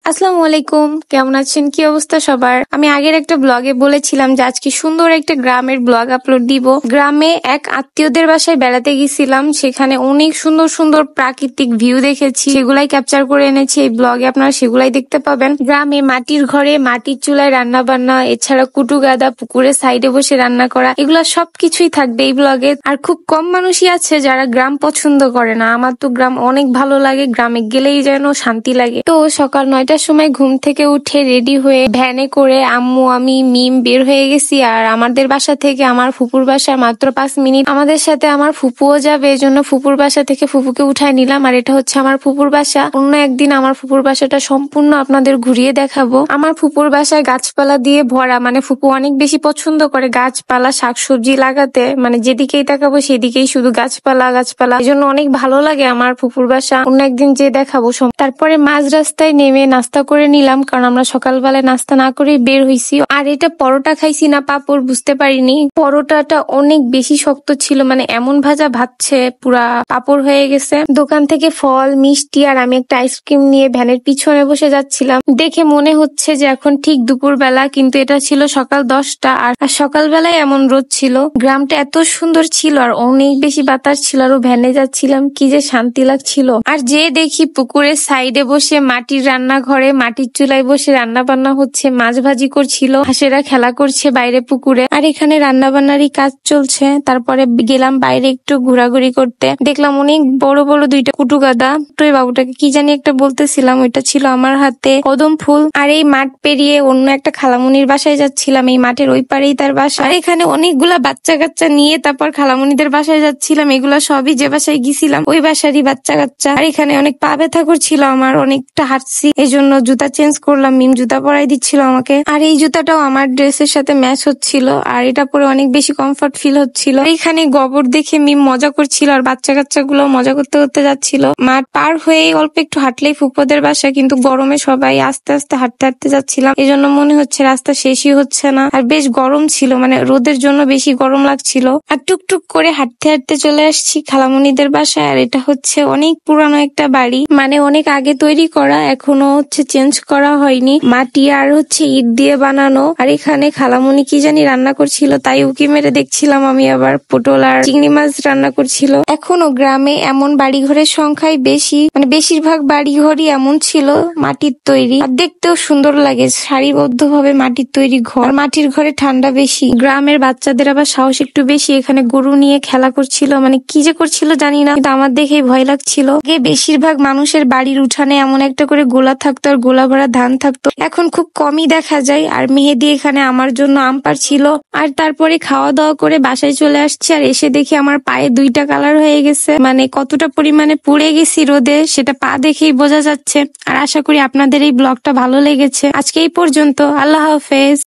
আসসালামু আলাইকুম, কেমন আছেন? কি অবস্থা সবার? আমি আগের একটা ব্লগে বলেছিলাম যে আজকে সুন্দর একটা গ্রামের ব্লগ আপলোড দিব। গ্রামে এক আত্মীয়দের বাসায় বেড়াতে গেছিলাম, সেখানে অনেক সুন্দর সুন্দর প্রাকৃতিক ভিউ দেখেছি, সেগুলাই ক্যাপচার করে এনেছি এই ব্লগে, আপনারা সেগুলাই দেখতে পাবেন। গ্রামে মাটির ঘরে মাটির চুলায় রান্না বান্না, এছাড়া কুটু গাদা, পুকুরের সাইডে বসে রান্না করা, এগুলা সবকিছুই থাকবে এই ব্লগে। আর খুব কম মানুষই আছে যারা গ্রাম পছন্দ করে না। আমার তো গ্রাম অনেক ভালো লাগে, গ্রামে গেলেই যেন শান্তি লাগে। তো সকাল 9টার সময় ঘুম থেকে উঠে রেডি হয়ে ভ্যানে করে আম্মু, আমি, মিম বের হয়ে গেছি। আর আমাদের বাসা থেকে আমার ফুপুর বাসা মাত্র 5 মিনিট। আমাদের সাথে আমার ফুপুও যাবে, এজন্য ফুপুর বাসা থেকে ফুপুকে উঠায় নিলাম। আর এটা হচ্ছে আমার ফুপুর বাসা। অন্য একদিন আমার ফুপুর বাসাটা সম্পূর্ণ আপনাদের ঘুরিয়ে দেখাবো। আমার ফুপুর বাসায় গাছপালা দিয়ে ভরা, মানে ফুপু অনেক বেশি পছন্দ করে গাছপালা শাকসবজি লাগাতে, মানে যেদিকেই তাকাবো সেদিকেই শুধু গাছপালা গাছপালা, এজন্য অনেক ভালো লাগে আমার ফুপুর বাসা। অন্য একদিন যে দেখাবো। তারপরে মাঝ রাস্তায় নেমে নাস্তা করে নিলাম, কারণ আমরা সকালবেলায় নাস্তা না করেই বের হইছি। আর এটা পরোটা খাইছি না পাপড় বুঝতে পারিনি। পরোটাটা অনেক বেশি শক্ত ছিল, মানে এমন ভাজা ভাজছে পুরা পাপড় হয়ে গেছে। দোকান থেকে ফল, মিষ্টি আর আমি একটা আইসক্রিম নিয়ে ভ্যানের পিছনে বসে যাচ্ছিলাম। দেখে মনে হচ্ছে যে এখন ঠিক দুপুর বেলা, কিন্তু এটা ছিল সকাল 10টা। আর সকালবেলায় এমন রোদ ছিল। গ্রামটা এত সুন্দর ছিল আর অনেক বেশি বাতাস ছিল। আর ভ্যানে যাচ্ছিলাম, কি যে শান্তি লাগছিল। আর যে দেখি পুকুরের সাইডে বসে মাটির রান্নাঘরে মাটির চুলায় বসে রান্না বান্না হচ্ছে, মাছ ভাজি করছিল, হাঁসেরা খেলা করছে বাইরে পুকুরে। আর এখানে রান্না বান্নারই কাজ চলছে। তারপরে গেলাম বাইরে একটু ঘোরাঘুরি করতে, দেখলাম অনেক বড় বড় 2টা কুটু গাদা। তো এই বাবুটাকে কি জানি একটা বলতেছিলাম, ওইটা ছিল আমার হাতে কদম ফুল। আর এই মাঠ পেরিয়ে অন্য একটা খালামুনির বাসায় যাচ্ছিলাম, এই মাঠের ওই পারেই তার বাসা। আর এখানে অনেকগুলা বাচ্চা কাচ্চা নিয়ে তারপর খালামুনিদের বাসায় যাচ্ছিলাম। এগুলা সবই যে বাসায় গেছিলাম ওই বাসারই বাচ্চা কাচ্চা। আর এখানে অনেক পা ব্যথা করছিল আমার, অনেকটা হাঁটছি, এই জন্য জুতা চেঞ্জ করলাম। মিম জুতা পরাই দিচ্ছিল আমাকে। আর এই জুতাটাও আমার ড্রেসের সাথে ম্যাচ হচ্ছিল, আর এটা পরে অনেক বেশি কমফর্ট ফিল হচ্ছিল। এখানে গোবর দেখে মিম মজা করছিল, আর বাচ্চা কাচ্চা গুলো মজা করতে করতে যাচ্ছিল। মাঠ পার হয়ে অল্প একটু হাঁটলেই ফুপোদের বাসা, কিন্তু গরমে সবাই আস্তে আস্তে হাঁটতে হাঁটতে যাচ্ছিলাম, এই জন্য মনে হচ্ছে রাস্তা শেষই হচ্ছে না। আর বেশ গরম ছিল, মানে রোদের জন্য বেশি গরম লাগছিল। আর টুকটুক করে হাঁটতে হাঁটতে চলে আসছি খালামুনিদের বাসায়। আর এটা হচ্ছে অনেক পুরানো একটা বাড়ি, মানে অনেক আগে তৈরি করা, এখনো হচ্ছে চেঞ্জ করা হয়নি। মাটি আর হচ্ছে ইট দিয়ে বানানো। আর এখানে খালামুনি কি জানি রান্না করছিল, তাই উকি মেরে দেখছিলাম আমি। আবার পটল আর চিংড়ি মাছ রান্না করছিল। এখনো গ্রামে এমন বাড়িঘরের সংখ্যাই বেশি, মানে বেশিরভাগ বাড়িঘরই এমন ছিল মাটির তৈরি। আর দেখতেও সুন্দর লাগে, সারিবদ্ধ ভাবে মাটির তৈরি ঘর। মাটির ঘরে ঠান্ডা বেশি। গ্রামের বাচ্চাদের আবার সাহস একটু বেশি। এখানে গরু নিয়ে খেলা করছিল, মানে কি যে করছিল জানি না, কিন্তু আমার দেখেই ভয় লাগছিল। বেশিরভাগ মানুষের বাড়ির উঠানে এমন একটা করে গোলা থাকতো, আর গোলা ভরা ধান থাকতো। এখন খুব কমই দেখা যায়। আর মেহেদি এখানে আমার জন্য আম পাড়ছিল। আর তারপরে খাওয়া দাওয়া করে বাসায় চলে আসছি। আর এসে দেখি আমার পায়ে 2টা কালার হয়ে গেছে, মানে কতটা পরিমাণে পুড়ে গেছি রোদে সেটা পা দেখেই বোঝা যাচ্ছে। আর আশা করি আপনাদের এই ব্লগটা ভালো লেগেছে। আজকে এই পর্যন্ত, আল্লাহ হাফেজ।